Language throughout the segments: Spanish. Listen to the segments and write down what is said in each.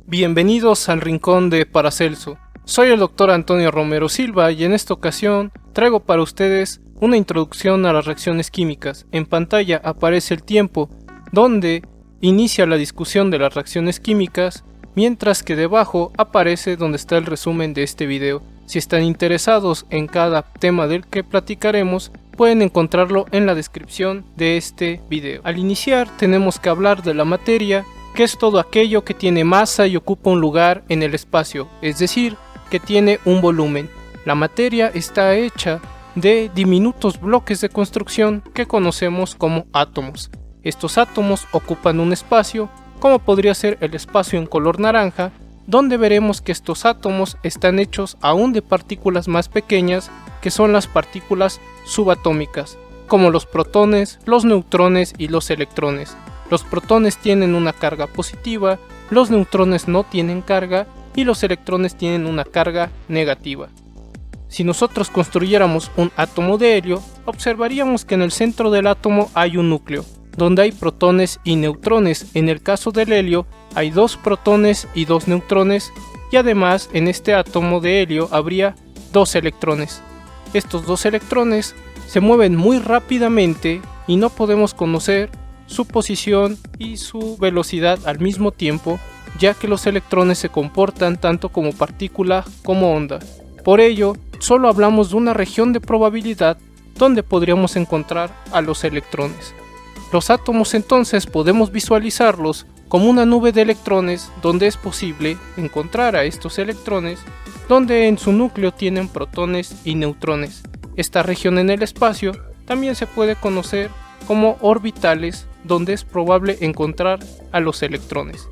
Bienvenidos al rincón de Paracelso. Soy el Dr. Antonio Romero Silva y en esta ocasión traigo para ustedes una introducción a las reacciones químicas. En pantalla aparece el tiempo donde inicia la discusión de las reacciones químicas, mientras que debajo aparece donde está el resumen de este video. Si están interesados en cada tema del que platicaremos, pueden encontrarlo en la descripción de este video. Al iniciar tenemos que hablar de la materia, que es todo aquello que tiene masa y ocupa un lugar en el espacio, es decir, que tiene un volumen. La materia está hecha de diminutos bloques de construcción que conocemos como átomos. Estos átomos ocupan un espacio, como podría ser el espacio en color naranja, donde veremos que estos átomos están hechos aún de partículas más pequeñas, que son las partículas subatómicas, como los protones, los neutrones y los electrones. Los protones tienen una carga positiva, los neutrones no tienen carga y los electrones tienen una carga negativa. Si nosotros construyéramos un átomo de helio, observaríamos que en el centro del átomo hay un núcleo, donde hay protones y neutrones. En el caso del helio hay 2 protones y 2 neutrones, y además en este átomo de helio habría 2 electrones. Estos 2 electrones se mueven muy rápidamente y no podemos conocer su posición y su velocidad al mismo tiempo, ya que los electrones se comportan tanto como partícula como onda. Por ello, solo hablamos de una región de probabilidad donde podríamos encontrar a los electrones. Los átomos entonces podemos visualizarlos como una nube de electrones donde es posible encontrar a estos electrones, donde en su núcleo tienen protones y neutrones. Esta región en el espacio también se puede conocer como orbitales, donde es probable encontrar a los electrones.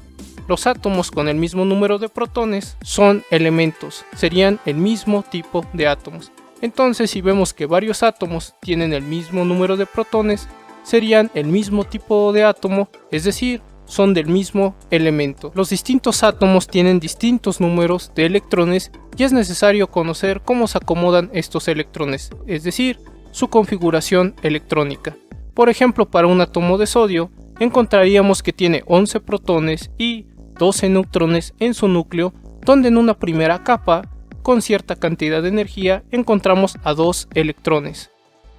Los átomos con el mismo número de protones son elementos, serían el mismo tipo de átomos. Entonces, si vemos que varios átomos tienen el mismo número de protones, serían el mismo tipo de átomo, es decir, son del mismo elemento. Los distintos átomos tienen distintos números de electrones y es necesario conocer cómo se acomodan estos electrones, es decir, su configuración electrónica. Por ejemplo, para un átomo de sodio, encontraríamos que tiene 11 protones y 12 neutrones en su núcleo, donde en una primera capa, con cierta cantidad de energía, encontramos a 2 electrones.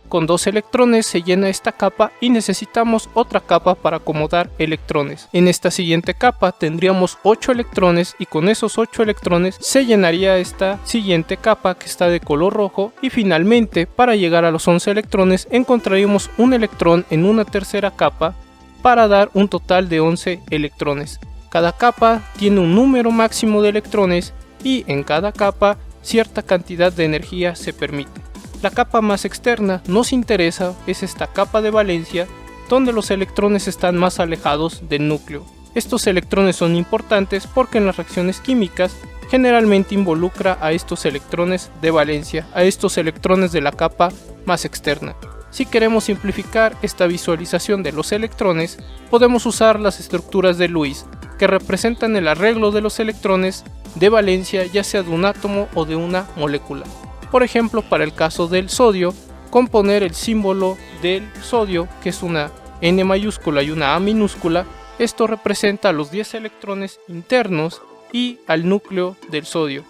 Con 2 electrones se llena esta capa y necesitamos otra capa para acomodar electrones. En esta siguiente capa tendríamos 8 electrones y con esos 8 electrones se llenaría esta siguiente capa que está de color rojo, y finalmente para llegar a los 11 electrones encontraríamos un electrón en una tercera capa para dar un total de 11 electrones. Cada capa tiene un número máximo de electrones y en cada capa cierta cantidad de energía se permite. La capa más externa nos interesa, es esta capa de valencia, donde los electrones están más alejados del núcleo. Estos electrones son importantes porque en las reacciones químicas generalmente involucra a estos electrones de valencia, a estos electrones de la capa más externa. Si queremos simplificar esta visualización de los electrones, podemos usar las estructuras de Lewis, que representan el arreglo de los electrones de valencia, ya sea de un átomo o de una molécula. Por ejemplo, para el caso del sodio, componer el símbolo del sodio, que es una N mayúscula y una A minúscula, esto representa a los 10 electrones internos y al núcleo del sodio.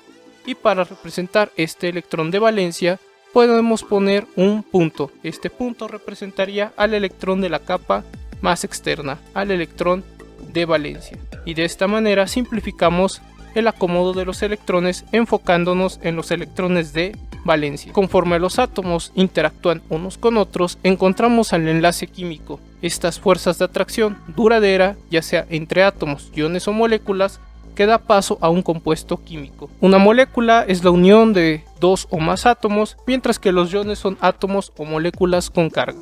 Y para representar este electrón de valencia, podemos poner un punto. Este punto representaría al electrón de la capa más externa, al electrón de valencia. Y de esta manera simplificamos el acomodo de los electrones enfocándonos en los electrones de valencia. Conforme los átomos interactúan unos con otros, encontramos al enlace químico, estas fuerzas de atracción duradera, ya sea entre átomos, iones o moléculas, que da paso a un compuesto químico. Una molécula es la unión de 2 o más átomos, mientras que los iones son átomos o moléculas con carga.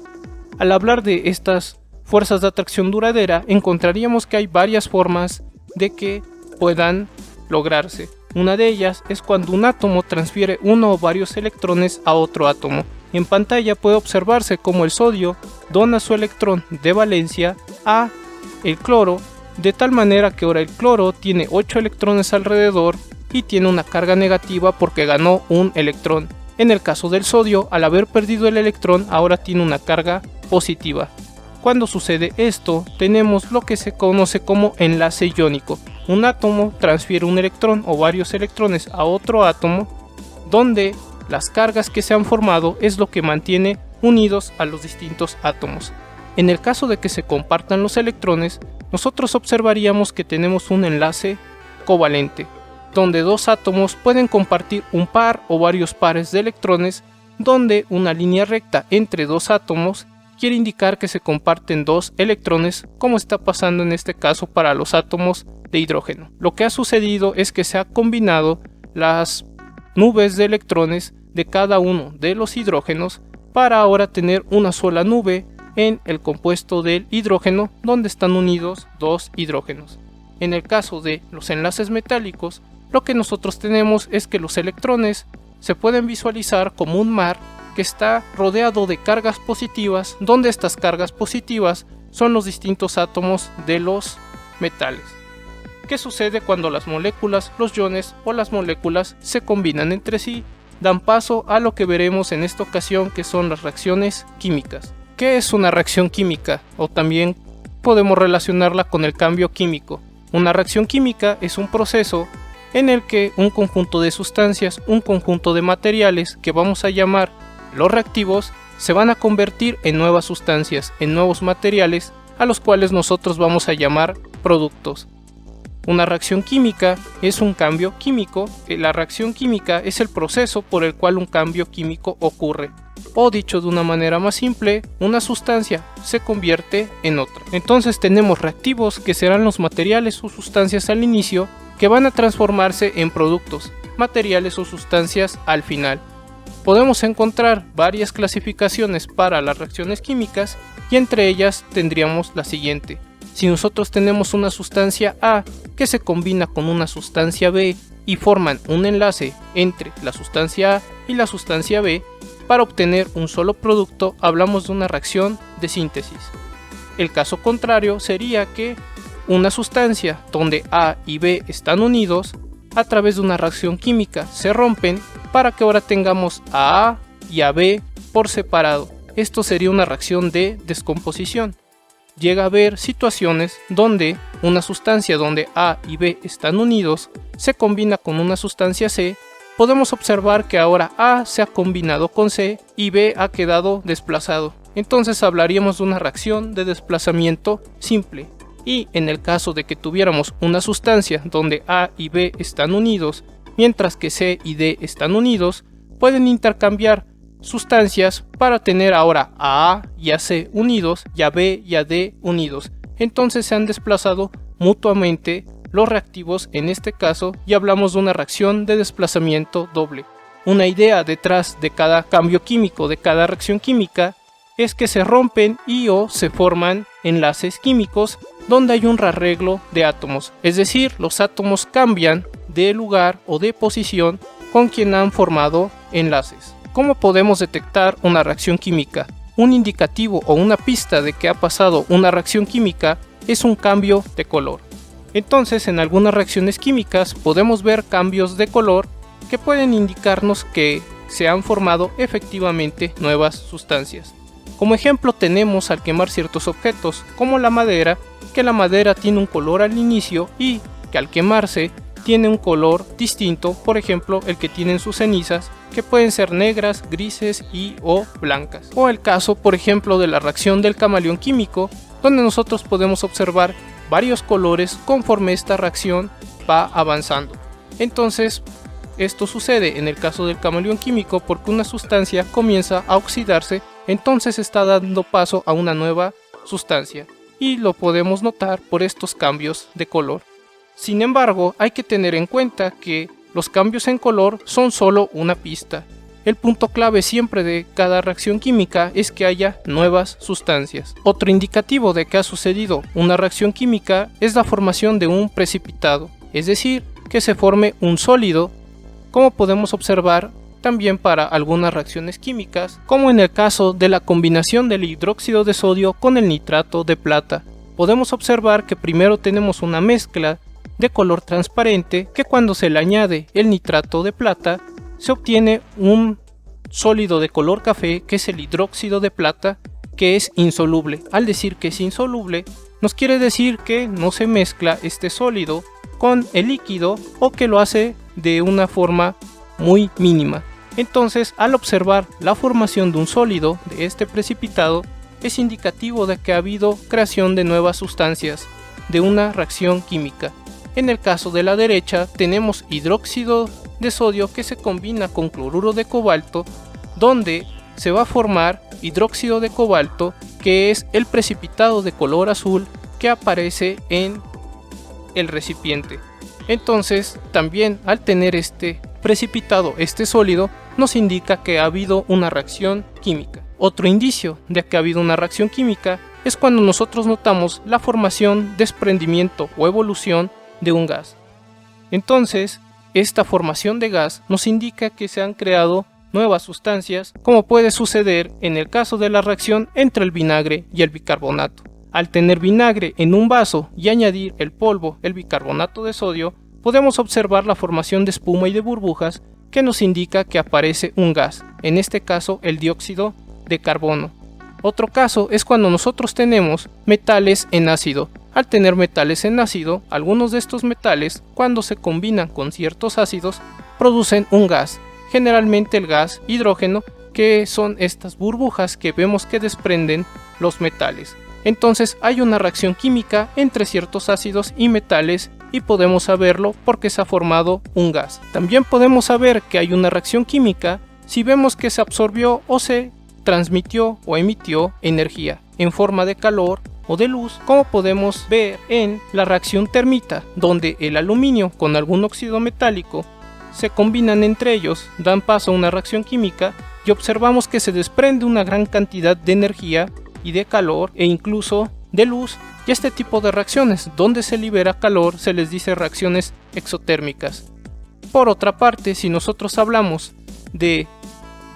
Al hablar de estas fuerzas de atracción duradera, encontraríamos que hay varias formas de que puedan lograrse. Una de ellas es cuando un átomo transfiere uno o varios electrones a otro átomo. En pantalla puede observarse cómo el sodio dona su electrón de valencia a el cloro, de tal manera que ahora el cloro tiene 8 electrones alrededor y tiene una carga negativa porque ganó un electrón. En el caso del sodio, al haber perdido el electrón, ahora tiene una carga positiva. Cuando sucede esto, tenemos lo que se conoce como enlace iónico. un átomo transfiere un electrón o varios electrones a otro átomo, donde las cargas que se han formado es lo que mantiene unidos a los distintos átomos. En el caso de que se compartan los electrones, nosotros observaríamos que tenemos un enlace covalente, donde dos átomos pueden compartir un par o varios pares de electrones, donde una línea recta entre dos átomos quiere indicar que se comparten dos electrones, como está pasando en este caso para los átomos de hidrógeno. Lo que ha sucedido es que se ha combinado las nubes de electrones de cada uno de los hidrógenos para ahora tener una sola nube en el compuesto del hidrógeno, donde están unidos dos hidrógenos. En el caso de los enlaces metálicos, lo que nosotros tenemos es que los electrones se pueden visualizar como un mar que está rodeado de cargas positivas, donde estas cargas positivas son los distintos átomos de los metales. ¿Qué sucede cuando las moléculas, los iones o las moléculas se combinan entre sí? Dan paso a lo que veremos en esta ocasión, que son las reacciones químicas. ¿Qué es una reacción química? O también podemos relacionarla con el cambio químico. Una reacción química es un proceso en el que un conjunto de sustancias, un conjunto de materiales que vamos a llamar los reactivos, se van a convertir en nuevas sustancias, en nuevos materiales, a los cuales nosotros vamos a llamar productos. Una reacción química es un cambio químico. La reacción química es el proceso por el cual un cambio químico ocurre. O dicho de una manera más simple, una sustancia se convierte en otra. Entonces tenemos reactivos, que serán los materiales o sustancias al inicio, que van a transformarse en productos, materiales o sustancias al final. Podemos encontrar varias clasificaciones para las reacciones químicas, y entre ellas tendríamos la siguiente. Si nosotros tenemos una sustancia A que se combina con una sustancia B y forman un enlace entre la sustancia A y la sustancia B para obtener un solo producto, hablamos de una reacción de síntesis. El caso contrario sería que una sustancia donde A y B están unidos, a través de una reacción química se rompen para que ahora tengamos a A y a B por separado. Esto sería una reacción de descomposición. Llega a haber situaciones donde una sustancia donde A y B están unidos se combina con una sustancia C. Podemos observar que ahora A se ha combinado con C y B ha quedado desplazado. Entonces hablaríamos de una reacción de desplazamiento simple. Y en el caso de que tuviéramos una sustancia donde A y B están unidos, mientras que C y D están unidos, pueden intercambiar sustancias para tener ahora a A y a C unidos y a B y a D unidos. Entonces se han desplazado mutuamente los reactivos en este caso, y hablamos de una reacción de desplazamiento doble. Una idea detrás de cada cambio químico, de cada reacción química, es que se rompen y o se forman enlaces químicos donde hay un rearreglo de átomos, es decir, los átomos cambian de lugar o de posición con quien han formado enlaces. ¿Cómo podemos detectar una reacción química? Un indicativo o una pista de que ha pasado una reacción química es un cambio de color. Entonces, en algunas reacciones químicas podemos ver cambios de color que pueden indicarnos que se han formado efectivamente nuevas sustancias. Como ejemplo tenemos al quemar ciertos objetos, como la madera, que la madera tiene un color al inicio y que al quemarse tiene un color distinto, por ejemplo el que tienen sus cenizas, que pueden ser negras, grises y o blancas. O el caso, por ejemplo, de la reacción del camaleón químico, donde nosotros podemos observar varios colores conforme esta reacción va avanzando. Entonces, esto sucede en el caso del camaleón químico porque una sustancia comienza a oxidarse, entonces está dando paso a una nueva sustancia, y lo podemos notar por estos cambios de color. Sin embargo, hay que tener en cuenta que los cambios en color son solo una pista. El punto clave siempre de cada reacción química es que haya nuevas sustancias. Otro indicativo de que ha sucedido una reacción química es la formación de un precipitado, es decir, que se forme un sólido, como podemos observar también para algunas reacciones químicas, como en el caso de la combinación del hidróxido de sodio con el nitrato de plata. Podemos observar que primero tenemos una mezcla de color transparente, que cuando se le añade el nitrato de plata se obtiene un sólido de color café, que es el hidróxido de plata, que es insoluble. Al decir que es insoluble, nos quiere decir que no se mezcla este sólido con el líquido o que lo hace de una forma muy mínima. Entonces, al observar la formación de un sólido de este precipitado, es indicativo de que ha habido creación de nuevas sustancias, de una reacción química. En el caso de la derecha tenemos hidróxido de sodio que se combina con cloruro de cobalto, donde se va a formar hidróxido de cobalto, que es el precipitado de color azul que aparece en el recipiente. Entonces, también al tener este precipitado, este sólido, nos indica que ha habido una reacción química. Otro indicio de que ha habido una reacción química es cuando nosotros notamos la formación, desprendimiento o evolución de un gas. Entonces, esta formación de gas nos indica que se han creado nuevas sustancias, como puede suceder en el caso de la reacción entre el vinagre y el bicarbonato. Al tener vinagre en un vaso y añadir el polvo, el bicarbonato de sodio, podemos observar la formación de espuma y de burbujas que nos indica que aparece un gas, en este caso el dióxido de carbono. Otro caso es cuando nosotros tenemos metales en ácido. Al tener metales en ácido, algunos de estos metales, cuando se combinan con ciertos ácidos, producen un gas, generalmente el gas hidrógeno, que son estas burbujas que vemos que desprenden los metales. Entonces hay una reacción química entre ciertos ácidos y metales y podemos saberlo porque se ha formado un gas. También podemos saber que hay una reacción química si vemos que se absorbió o se transmitió o emitió energía en forma de calor o de luz, como podemos ver en la reacción termita, donde el aluminio con algún óxido metálico se combinan entre ellos, dan paso a una reacción química y observamos que se desprende una gran cantidad de energía y de calor e incluso de luz, y este tipo de reacciones donde se libera calor se les dice reacciones exotérmicas. Por otra parte, si nosotros hablamos de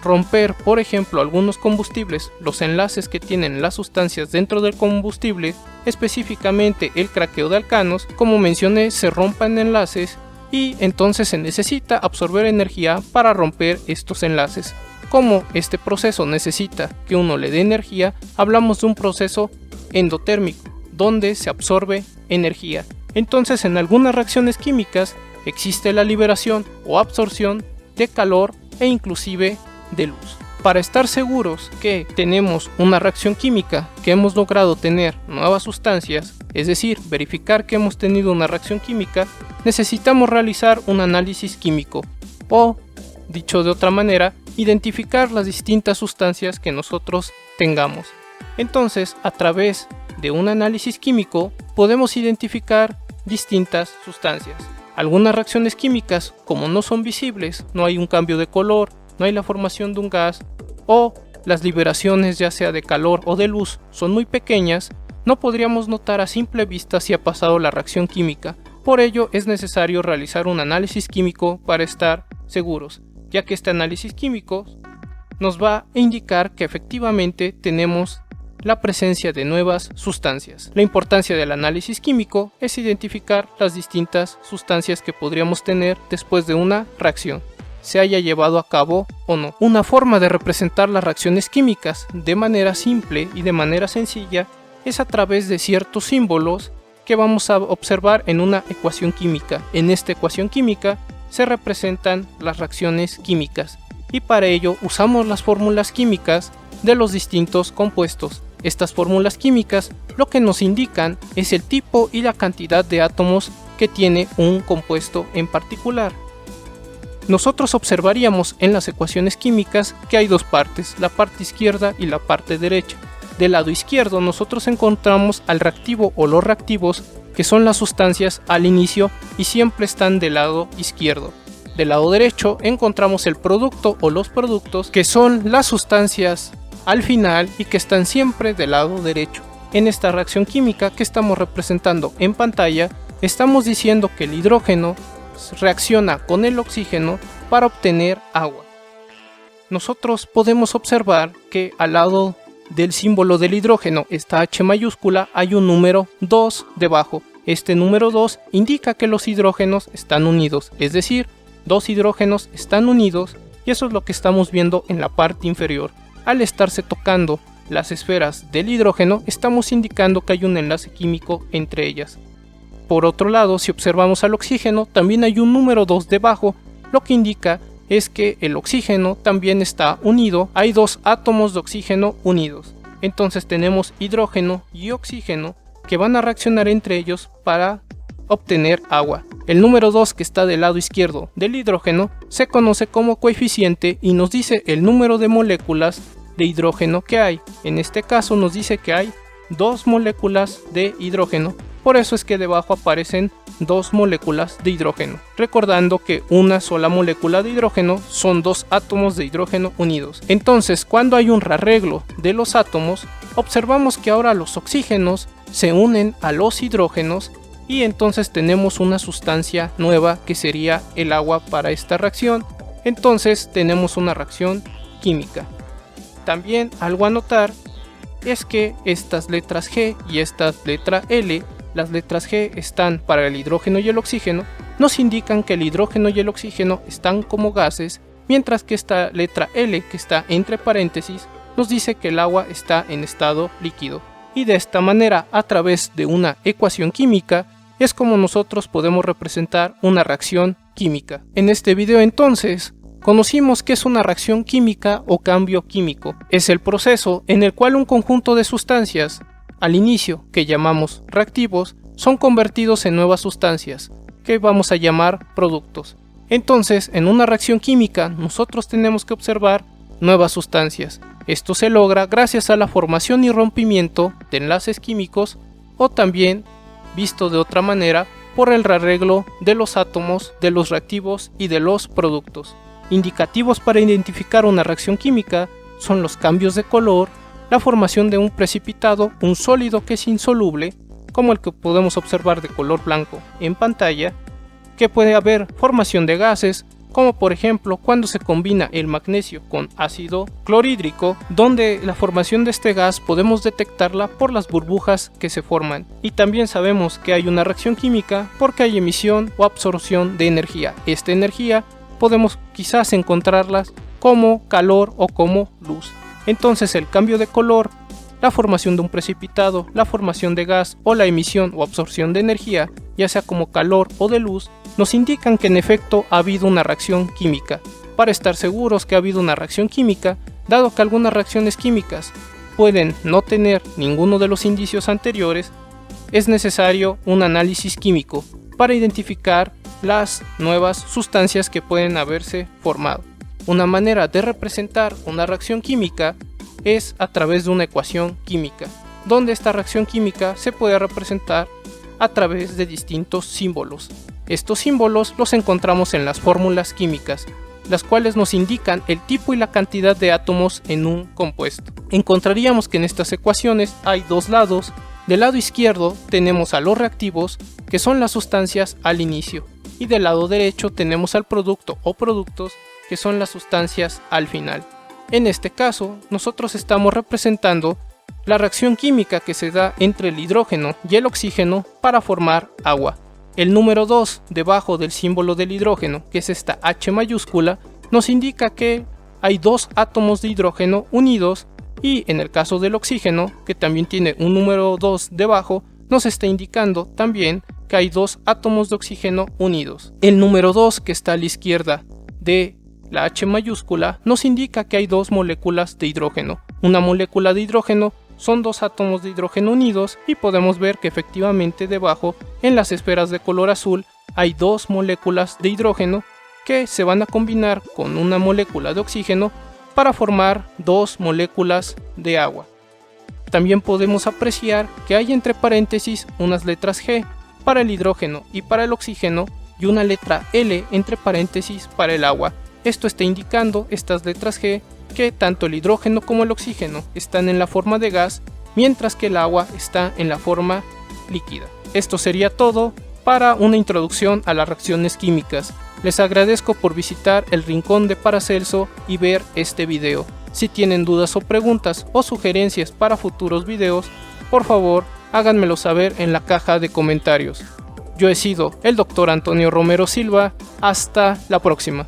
romper, por ejemplo, algunos combustibles, los enlaces que tienen las sustancias dentro del combustible, específicamente el craqueo de alcanos, como mencioné, se rompen enlaces y entonces se necesita absorber energía para romper estos enlaces. Como este proceso necesita que uno le dé energía, hablamos de un proceso endotérmico, donde se absorbe energía. Entonces, en algunas reacciones químicas existe la liberación o absorción de calor e inclusive de luz. Para estar seguros que tenemos una reacción química, que hemos logrado tener nuevas sustancias, es decir, verificar que hemos tenido una reacción química, necesitamos realizar un análisis químico o, dicho de otra manera, identificar las distintas sustancias que nosotros tengamos. Entonces, a través de un análisis químico podemos identificar distintas sustancias. Algunas reacciones químicas, como no son visibles, no hay un cambio de color, no hay la formación de un gas, o las liberaciones ya sea de calor o de luz son muy pequeñas, no podríamos notar a simple vista si ha pasado la reacción química. Por ello es necesario realizar un análisis químico para estar seguros, ya que este análisis químico nos va a indicar que efectivamente tenemos la presencia de nuevas sustancias. La importancia del análisis químico es identificar las distintas sustancias que podríamos tener después de una reacción, se haya llevado a cabo o no. Una forma de representar las reacciones químicas de manera simple y de manera sencilla es a través de ciertos símbolos que vamos a observar en una ecuación química. En esta ecuación química se representan las reacciones químicas y para ello usamos las fórmulas químicas de los distintos compuestos. Estas fórmulas químicas lo que nos indican es el tipo y la cantidad de átomos que tiene un compuesto en particular. Nosotros observaríamos en las ecuaciones químicas que hay dos partes, la parte izquierda y la parte derecha. Del lado izquierdo nosotros encontramos al reactivo o los reactivos, que son las sustancias al inicio y siempre están del lado izquierdo. Del lado derecho encontramos el producto o los productos, que son las sustancias al final y que están siempre del lado derecho. En esta reacción química que estamos representando en pantalla, estamos diciendo que el hidrógeno reacciona con el oxígeno para obtener agua. Nosotros podemos observar que al lado del símbolo del hidrógeno, esta H mayúscula, hay un número 2 debajo. Este número 2 indica que los hidrógenos están unidos, es decir, dos hidrógenos están unidos, y eso es lo que estamos viendo en la parte inferior. Al estarse tocando las esferas del hidrógeno, estamos indicando que hay un enlace químico entre ellas. Por otro lado, si observamos al oxígeno, también hay un número 2 debajo, lo que indica es que el oxígeno también está unido, hay dos átomos de oxígeno unidos. Entonces tenemos hidrógeno y oxígeno que van a reaccionar entre ellos para obtener agua. El número 2 que está del lado izquierdo del hidrógeno se conoce como coeficiente y nos dice el número de moléculas de hidrógeno que hay. En este caso nos dice que hay 2 moléculas de hidrógeno, por eso es que debajo aparecen 2 moléculas de hidrógeno, recordando que una sola molécula de hidrógeno son 2 átomos de hidrógeno unidos. Entonces, cuando hay un rearreglo de los átomos, observamos que ahora los oxígenos se unen a los hidrógenos y entonces tenemos una sustancia nueva que sería el agua para esta reacción. Entonces tenemos una reacción química. También algo a notar es que estas letras G y esta letra L, las letras G están para el hidrógeno y el oxígeno, nos indican que el hidrógeno y el oxígeno están como gases, mientras que esta letra L, que está entre paréntesis, nos dice que el agua está en estado líquido. Y de esta manera, a través de una ecuación química, es como nosotros podemos representar una reacción química. En este video entonces, conocimos qué es una reacción química o cambio químico. Es el proceso en el cual un conjunto de sustancias, al inicio, que llamamos reactivos, son convertidos en nuevas sustancias, que vamos a llamar productos. Entonces, en una reacción química, nosotros tenemos que observar nuevas sustancias. Esto se logra gracias a la formación y rompimiento de enlaces químicos, o también, visto de otra manera, por el rearreglo de los átomos, de los reactivos y de los productos. Indicativos para identificar una reacción química son los cambios de color, la formación de un precipitado, un sólido que es insoluble, como el que podemos observar de color blanco en pantalla, que puede haber formación de gases, como por ejemplo cuando se combina el magnesio con ácido clorhídrico, donde la formación de este gas podemos detectarla por las burbujas que se forman. Y también sabemos que hay una reacción química porque hay emisión o absorción de energía. Esta energía podemos quizás encontrarlas como calor o como luz. Entonces el cambio de color, la formación de un precipitado, la formación de gas o la emisión o absorción de energía, ya sea como calor o de luz, nos indican que en efecto ha habido una reacción química. Para estar seguros que ha habido una reacción química, dado que algunas reacciones químicas pueden no tener ninguno de los indicios anteriores, es necesario un análisis químico para identificar las nuevas sustancias que pueden haberse formado. Una manera de representar una reacción química es a través de una ecuación química, donde esta reacción química se puede representar a través de distintos símbolos. Estos símbolos los encontramos en las fórmulas químicas, las cuales nos indican el tipo y la cantidad de átomos en un compuesto. Encontraríamos que en estas ecuaciones hay dos lados. Del lado izquierdo tenemos a los reactivos, que son las sustancias al inicio, y del lado derecho tenemos al producto o productos, que son las sustancias al final. En este caso, nosotros estamos representando la reacción química que se da entre el hidrógeno y el oxígeno para formar agua. El número 2 debajo del símbolo del hidrógeno, que es esta H mayúscula, nos indica que hay 2 átomos de hidrógeno unidos, y en el caso del oxígeno, que también tiene un número 2 debajo, nos está indicando también que hay 2 átomos de oxígeno unidos. El número 2 que está a la izquierda de la H mayúscula nos indica que hay 2 moléculas de hidrógeno. Una molécula de hidrógeno son 2 átomos de hidrógeno unidos, y podemos ver que efectivamente debajo en las esferas de color azul hay 2 moléculas de hidrógeno que se van a combinar con una molécula de oxígeno para formar 2 moléculas de agua. También podemos apreciar que hay entre paréntesis unas letras G para el hidrógeno y para el oxígeno, y una letra L entre paréntesis para el agua. Esto está indicando, estas letras G, que tanto el hidrógeno como el oxígeno están en la forma de gas, mientras que el agua está en la forma líquida. Esto sería todo para una introducción a las reacciones químicas. Les agradezco por visitar el rincón de Paracelso y ver este video. Si tienen dudas o preguntas o sugerencias para futuros videos, por favor háganmelo saber en la caja de comentarios. Yo he sido el Dr. Antonio Romero Silva. Hasta la próxima.